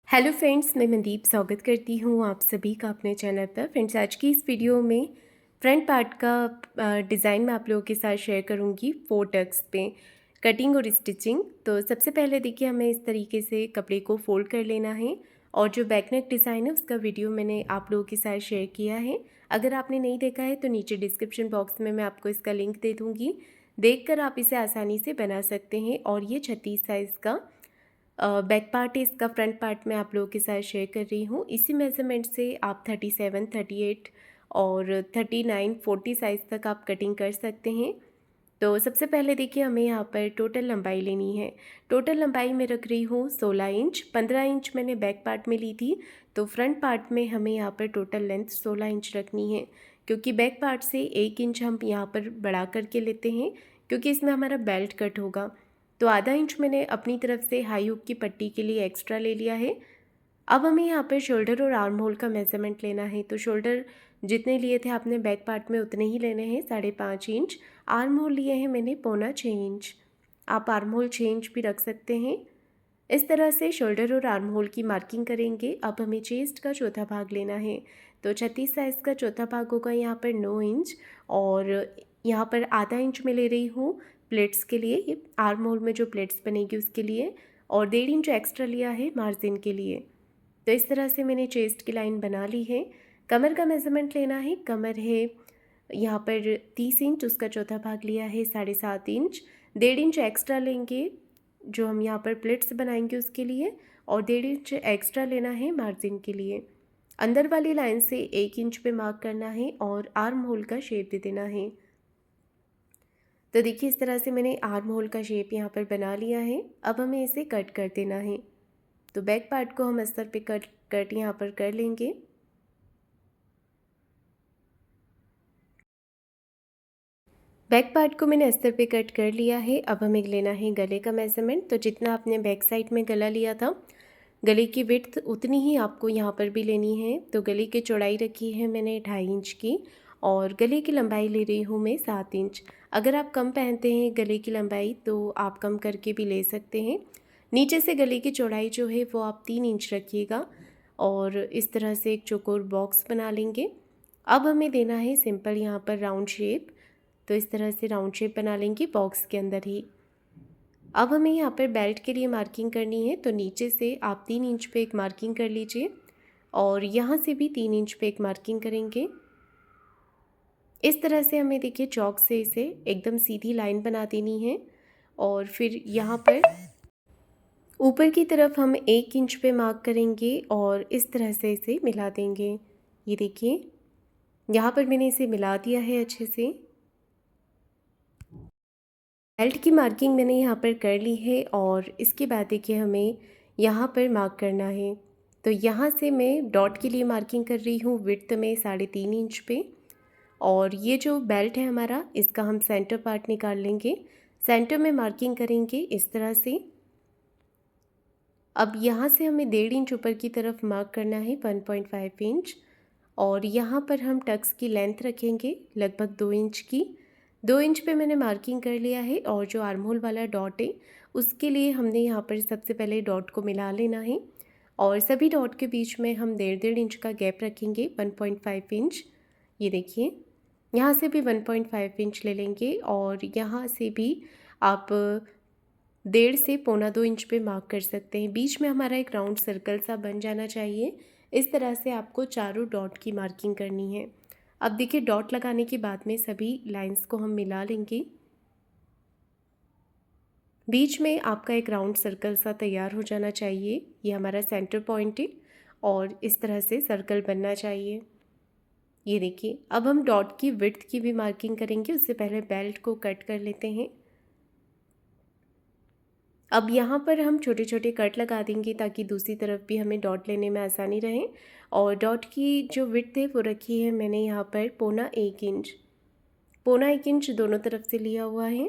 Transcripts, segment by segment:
Hello friends, मैं मनदीप स्वागत करती हूँ आप सभी का अपने चैनल पर। फ्रेंड्स, आज की इस वीडियो में फ्रंट पार्ट का डिज़ाइन मैं आप लोगों के साथ शेयर करूँगी 4 टक्स पे कटिंग और स्टिचिंग। तो सबसे पहले देखिए, हमें इस तरीके से कपड़े को फोल्ड कर लेना है और जो बैक नेक डिज़ाइन है उसका वीडियो मैंने आप लोगों के साथ शेयर किया है। अगर आपने नहीं देखा है तो नीचे डिस्क्रिप्शन बॉक्स में मैं आपको इसका लिंक दे दूँगी, देखकर आप इसे आसानी से बना सकते हैं। और ये 36 साइज़ का बैक पार्ट है, इसका फ्रंट पार्ट मैं आप लोगों के साथ शेयर कर रही हूँ। इसी मेज़रमेंट से आप 37, 38 और 39, 40 साइज़ तक आप कटिंग कर सकते हैं। तो सबसे पहले देखिए, हमें यहाँ पर टोटल लंबाई लेनी है। टोटल लंबाई मैं रख रही हूँ 16 इंच। 15 इंच मैंने बैक पार्ट में ली थी, तो फ्रंट पार्ट में हमें यहाँ पर टोटल लेंथ 16 इंच रखनी है, क्योंकि बैक पार्ट से 1 इंच हम यहाँ पर बढ़ा करके लेते हैं, क्योंकि इसमें हमारा बेल्ट कट होगा। तो आधा इंच मैंने अपनी तरफ से हाई हुक की पट्टी के लिए एक्स्ट्रा ले लिया है। अब हमें यहाँ पर शोल्डर और आर्म होल का मेज़रमेंट लेना है। तो शोल्डर जितने लिए थे आपने बैक पार्ट में उतने ही लेने हैं, 5.5 इंच। आर्म होल लिए हैं मैंने 6.25 इंच। आप आर्म होल 6 इंच भी रख सकते हैं। इस तरह से शोल्डर और आर्म होल की मार्किंग करेंगे। अब हमें चेस्ट का चौथा भाग लेना है। तो 36 साइज़ का चौथा भाग होगा यहाँ पर 9 इंच, और यहाँ पर आधा इंच मैं ले रही हूँ प्लेट्स के लिए, ये आर्म होल में जो प्लेट्स बनेगी उसके लिए, और 1.5 इंच एक्स्ट्रा लिया है मार्जिन के लिए। तो इस तरह से मैंने चेस्ट की लाइन बना ली है। कमर का मेज़रमेंट लेना है। कमर है यहाँ पर 30 इंच, उसका चौथा भाग लिया है 7.5 इंच। 1.5 इंच एक्स्ट्रा लेंगे जो हम यहाँ पर प्लेट्स बनाएंगे उसके लिए, और 1.5 इंच एक्स्ट्रा लेना है मार्जिन के लिए। अंदर वाली लाइन से 1 इंच पे मार्क करना है और आर्म होल का शेप दे देना है। तो देखिए, इस तरह से मैंने आर्म होल का शेप यहाँ पर बना लिया है। अब हमें इसे कट कर देना है। तो बैक पार्ट को हम अस्तर पे कट यहाँ पर कर लेंगे। बैक पार्ट को मैंने अस्तर पे कट कर लिया है। अब हमें लेना है गले का मेज़रमेंट। तो जितना आपने बैक साइड में गला लिया था, गले की विड्थ उतनी ही आपको यहाँ पर भी लेनी है। तो गले की चौड़ाई रखी है मैंने 2.5 इंच की, और गले की लंबाई ले रही हूँ मैं 7 इंच। अगर आप कम पहनते हैं गले की लंबाई तो आप कम करके भी ले सकते हैं। नीचे से गले की चौड़ाई जो है वो आप 3 इंच रखिएगा, और इस तरह से एक चौकोर बॉक्स बना लेंगे। अब हमें देना है सिंपल यहाँ पर राउंड शेप। तो इस तरह से राउंड शेप बना लेंगे बॉक्स के अंदर ही। अब हमें यहाँ पर बेल्ट के लिए मार्किंग करनी है। तो नीचे से आप 3 इंच पे एक मार्किंग कर लीजिए, और यहाँ से भी 3 इंच पे एक मार्किंग करेंगे। इस तरह से हमें देखिए चौक से इसे एकदम सीधी लाइन बना देनी है, और फिर यहाँ पर ऊपर की तरफ हम 1 इंच पे मार्क करेंगे और इस तरह से इसे मिला देंगे। ये देखिए, यहाँ पर मैंने इसे मिला दिया है अच्छे से। बेल्ट की मार्किंग मैंने यहाँ पर कर ली है, और इसके बाद देखिए हमें यहाँ पर मार्क करना है। तो यहाँ से मैं डॉट के लिए मार्किंग कर रही हूँ विड्थ में 3.5 इंच पे, और ये जो बेल्ट है हमारा, इसका हम सेंटर पार्ट निकाल लेंगे। सेंटर में मार्किंग करेंगे इस तरह से। अब यहाँ से हमें 1.5 इंच ऊपर की तरफ मार्क करना है 1.5 इंच, और यहाँ पर हम टक्स की लेंथ रखेंगे लगभग 2 इंच की। 2 इंच पे मैंने मार्किंग कर लिया है, और जो आर्म होल वाला डॉट है उसके लिए हमने यहाँ पर सबसे पहले डॉट को मिला लेना है, और सभी डॉट के बीच में हम 1.5 इंच का गैप रखेंगे 1.5 इंच। ये देखिए, यहाँ से भी 1.5 इंच ले लेंगे, और यहाँ से भी आप 1.5 से 1.25 इंच पे मार्क कर सकते हैं। बीच में हमारा एक राउंड सर्कल सा बन जाना चाहिए। इस तरह से आपको चारों डॉट की मार्किंग करनी है। अब देखिए, डॉट लगाने के बाद में सभी लाइंस को हम मिला लेंगे। बीच में आपका एक राउंड सर्कल सा तैयार हो जाना चाहिए। ये हमारा सेंटर पॉइंट है, और इस तरह से सर्कल बनना चाहिए। ये देखिए, अब हम डॉट की विड्थ की भी मार्किंग करेंगे। उससे पहले बेल्ट को कट कर लेते हैं। अब यहाँ पर हम छोटे छोटे कट लगा देंगे ताकि दूसरी तरफ भी हमें डॉट लेने में आसानी रहे। और डॉट की जो विड्थ है वो रखी है मैंने यहाँ पर 1.25 इंच। 1.25 इंच दोनों तरफ से लिया हुआ है।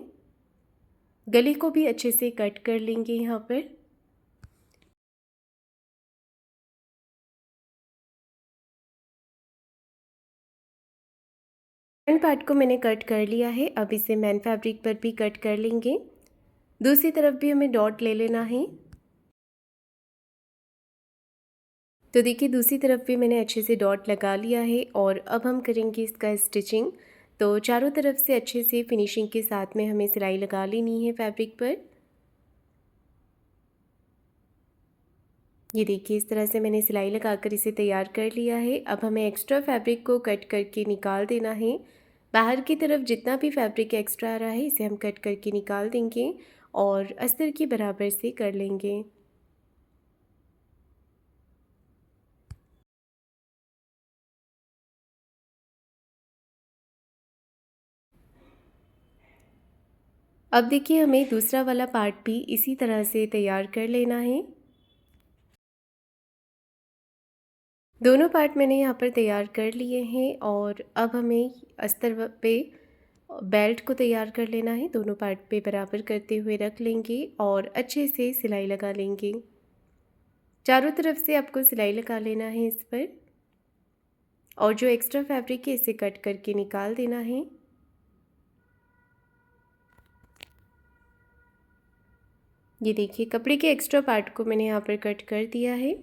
गले को भी अच्छे से कट कर लेंगे यहाँ पर। फ्रंट पार्ट को मैंने कट कर लिया है। अब इसे मैन फैब्रिक पर भी कट कर लेंगे। दूसरी तरफ भी हमें डॉट ले लेना है। तो देखिए दूसरी तरफ भी मैंने अच्छे से डॉट लगा लिया है और अब हम करेंगे इसका स्टिचिंग। तो चारों तरफ से अच्छे से फिनिशिंग के साथ में हमें सिलाई लगा लेनी है फैब्रिक पर। ये देखिए इस तरह से मैंने सिलाई लगाकर इसे तैयार कर लिया है। अब हमें एक्स्ट्रा फैब्रिक को कट करके निकाल देना है। बाहर की तरफ जितना भी फैब्रिक एक्स्ट्रा आ रहा है इसे हम कट करके निकाल देंगे और अस्तर के बराबर से कर लेंगे। अब देखिए हमें दूसरा वाला पार्ट भी इसी तरह से तैयार कर लेना है। दोनों पार्ट मैंने यहाँ पर तैयार कर लिए हैं और अब हमें अस्तर पे बेल्ट को तैयार कर लेना है। दोनों पार्ट पे बराबर करते हुए रख लेंगे और अच्छे से सिलाई लगा लेंगे। चारों तरफ से आपको सिलाई लगा लेना है इस पर और जो एक्स्ट्रा फैब्रिक है इसे कट करके निकाल देना है। ये देखिए कपड़े के एक्स्ट्रा पार्ट को मैंने यहाँ पर कट कर दिया है।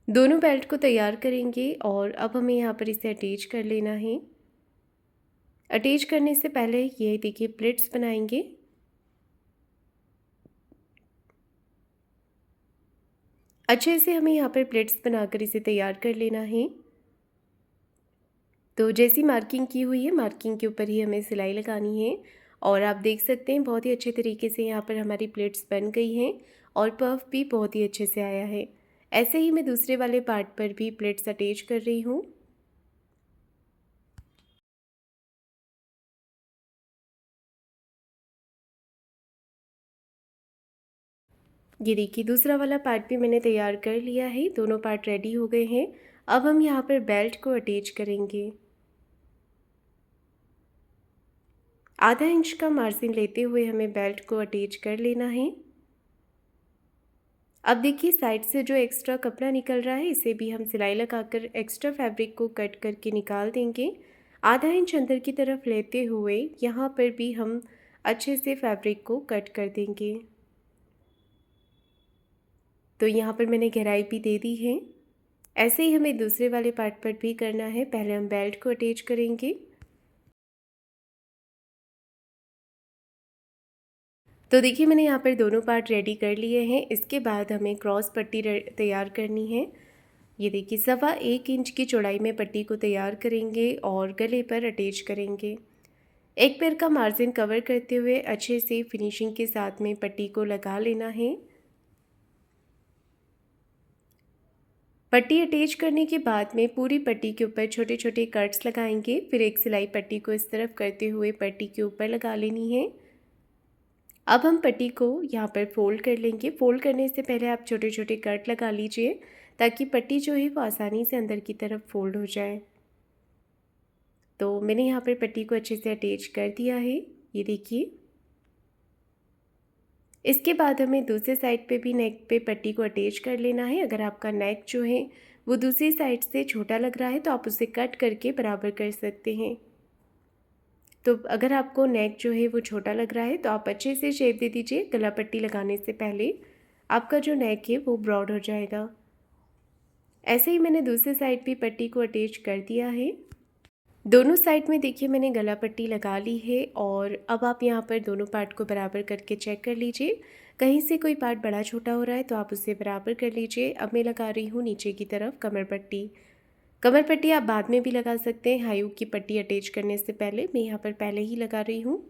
दोनों बेल्ट को तैयार करेंगे और अब हमें यहाँ पर इसे अटैच कर लेना है। अटैच करने से पहले ये देखिए प्लेट्स बनाएंगे। अच्छे से हमें यहाँ पर प्लेट्स बनाकर इसे तैयार कर लेना है। तो जैसी मार्किंग की हुई है मार्किंग के ऊपर ही हमें सिलाई लगानी है और आप देख सकते हैं बहुत ही अच्छे तरीके से यहाँ पर हमारी प्लेट्स बन गई हैं और पफ भी बहुत ही अच्छे से आया है। ऐसे ही मैं दूसरे वाले पार्ट पर भी प्लेट्स अटैच कर रही हूँ। ये देखिए दूसरा वाला पार्ट भी मैंने तैयार कर लिया है। दोनों पार्ट रेडी हो गए हैं। अब हम यहाँ पर बेल्ट को अटैच करेंगे। आधा इंच का मार्जिन लेते हुए हमें बेल्ट को अटैच कर लेना है। अब देखिए साइड से जो एक्स्ट्रा कपड़ा निकल रहा है इसे भी हम सिलाई लगाकर एक्स्ट्रा फैब्रिक को कट करके निकाल देंगे। आधा इंच अंदर की तरफ लेते हुए यहाँ पर भी हम अच्छे से फैब्रिक को कट कर देंगे। तो यहाँ पर मैंने गहराई भी दे दी है। ऐसे ही हमें दूसरे वाले पार्ट पर भी करना है। पहले हम बेल्ट को अटैच करेंगे। तो देखिए मैंने यहाँ पर दोनों पार्ट रेडी कर लिए हैं। इसके बाद हमें क्रॉस पट्टी तैयार करनी है। ये देखिए 1.25 इंच की चौड़ाई में पट्टी को तैयार करेंगे और गले पर अटैच करेंगे। एक पैर का मार्जिन कवर करते हुए अच्छे से फिनिशिंग के साथ में पट्टी को लगा लेना है। पट्टी अटैच करने के बाद में पूरी पट्टी के ऊपर छोटे छोटे कट्स लगाएंगे। फिर एक सिलाई पट्टी को इस तरफ करते हुए पट्टी के ऊपर लगा लेनी है। अब हम पट्टी को यहाँ पर फोल्ड कर लेंगे। फोल्ड करने से पहले आप छोटे छोटे कट लगा लीजिए ताकि पट्टी जो है वो आसानी से अंदर की तरफ फोल्ड हो जाए। तो मैंने यहाँ पर पट्टी को अच्छे से अटैच कर दिया है। ये देखिए इसके बाद हमें दूसरे साइड पे भी नेक पे पट्टी को अटैच कर लेना है। अगर आपका नेक जो है वो दूसरी साइड से छोटा लग रहा है तो आप उसे कट करके बराबर कर सकते हैं। तो अगर आपको नेक जो है वो छोटा लग रहा है तो आप अच्छे से शेप दे दीजिए। गला पट्टी लगाने से पहले आपका जो नेक है वो ब्रॉड हो जाएगा। ऐसे ही मैंने दूसरे साइड भी पट्टी को अटैच कर दिया है। दोनों साइड में देखिए मैंने गला पट्टी लगा ली है और अब आप यहाँ पर दोनों पार्ट को बराबर करके चेक कर लीजिए। कहीं से कोई पार्ट बड़ा छोटा हो रहा है तो आप उसे बराबर कर लीजिए। अब मैं लगा रही हूँ नीचे की तरफ कमर पट्टी। कमर पट्टी आप बाद में भी लगा सकते हैं। हाई हुक की पट्टी अटैच करने से पहले मैं यहाँ पर पहले ही लगा रही हूँ।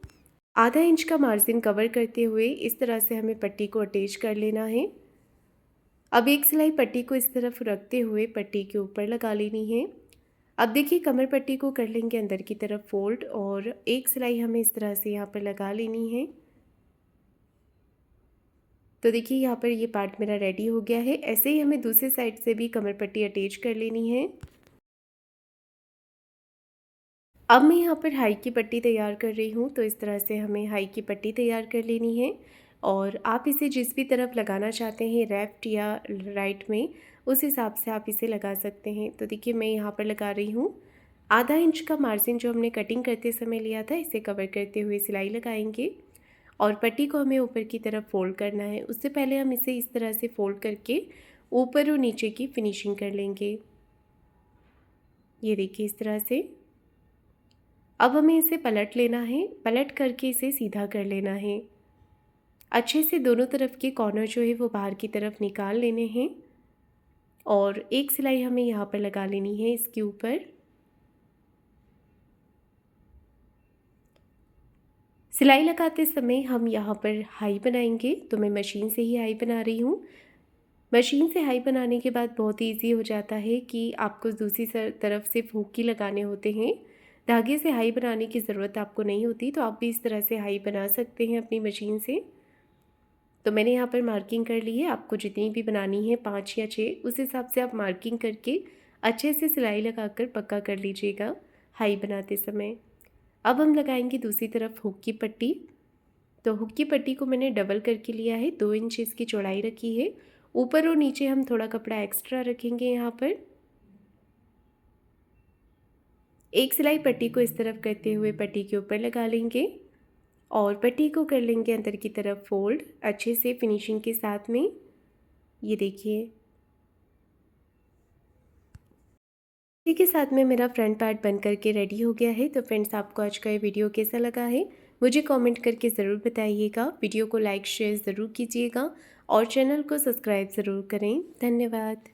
आधा इंच का मार्जिन कवर करते हुए इस तरह से हमें पट्टी को अटैच कर लेना है। अब एक सिलाई पट्टी को इस तरफ रखते हुए पट्टी के ऊपर लगा लेनी है। अब देखिए कमर पट्टी को कर लेंगे अंदर की तरफ फोल्ड और एक सिलाई हमें इस तरह से यहाँ पर लगा लेनी है। तो देखिए यहाँ पर ये पार्ट मेरा रेडी हो गया है। ऐसे ही हमें दूसरे साइड से भी कमर पट्टी अटैच कर लेनी है। अब मैं यहाँ पर हाई की पट्टी तैयार कर रही हूँ। तो इस तरह से हमें हाई की पट्टी तैयार कर लेनी है और आप इसे जिस भी तरफ लगाना चाहते हैं लेफ़्ट या राइट में उस हिसाब से आप इसे लगा सकते हैं। तो देखिए मैं यहाँ पर लगा रही हूँ। आधा इंच का मार्जिन जो हमने कटिंग करते समय लिया था इसे कवर करते हुए सिलाई लगाएंगे और पट्टी को हमें ऊपर की तरफ फ़ोल्ड करना है। उससे पहले हम इसे इस तरह से फ़ोल्ड करके ऊपर और नीचे की फिनिशिंग कर लेंगे। ये देखिए इस तरह से। अब हमें इसे पलट लेना है, पलट करके इसे सीधा कर लेना है। अच्छे से दोनों तरफ के कॉर्नर जो है वो बाहर की तरफ निकाल लेने हैं और एक सिलाई हमें यहाँ पर लगा लेनी है इसके ऊपर। सिलाई लगाते समय हम यहाँ पर हाई बनाएंगे, तो मैं मशीन से ही हाई बना रही हूँ। मशीन से हाई बनाने के बाद बहुत ईजी हो जाता है कि आपको दूसरी तरफ से हुक लगाने होते हैं। धागे से हाई बनाने की ज़रूरत आपको नहीं होती, तो आप भी इस तरह से हाई बना सकते हैं अपनी मशीन से। तो मैंने यहाँ पर मार्किंग कर ली है। आपको जितनी भी बनानी है 5 या 6 उस हिसाब से आप मार्किंग करके अच्छे से सिलाई लगाकर पक्का कर लीजिएगा हाई बनाते समय। अब हम लगाएंगे दूसरी तरफ हुक की पट्टी। तो हुक की पट्टी को मैंने डबल करके लिया है, 2 इंच इसकी चौड़ाई रखी है। ऊपर और नीचे हम थोड़ा कपड़ा एक्स्ट्रा रखेंगे। यहाँ पर एक सिलाई पट्टी को इस तरफ करते हुए पट्टी के ऊपर लगा लेंगे और पट्टी को कर लेंगे अंदर की तरफ फोल्ड अच्छे से फिनिशिंग के साथ में। ये देखिए इसी के साथ में मेरा फ्रंट पार्ट बन करके रेडी हो गया है। तो फ्रेंड्स, आपको आज का ये वीडियो कैसा लगा है मुझे कमेंट करके ज़रूर बताइएगा। वीडियो को लाइक शेयर ज़रूर कीजिएगा और चैनल को सब्सक्राइब ज़रूर करें। धन्यवाद।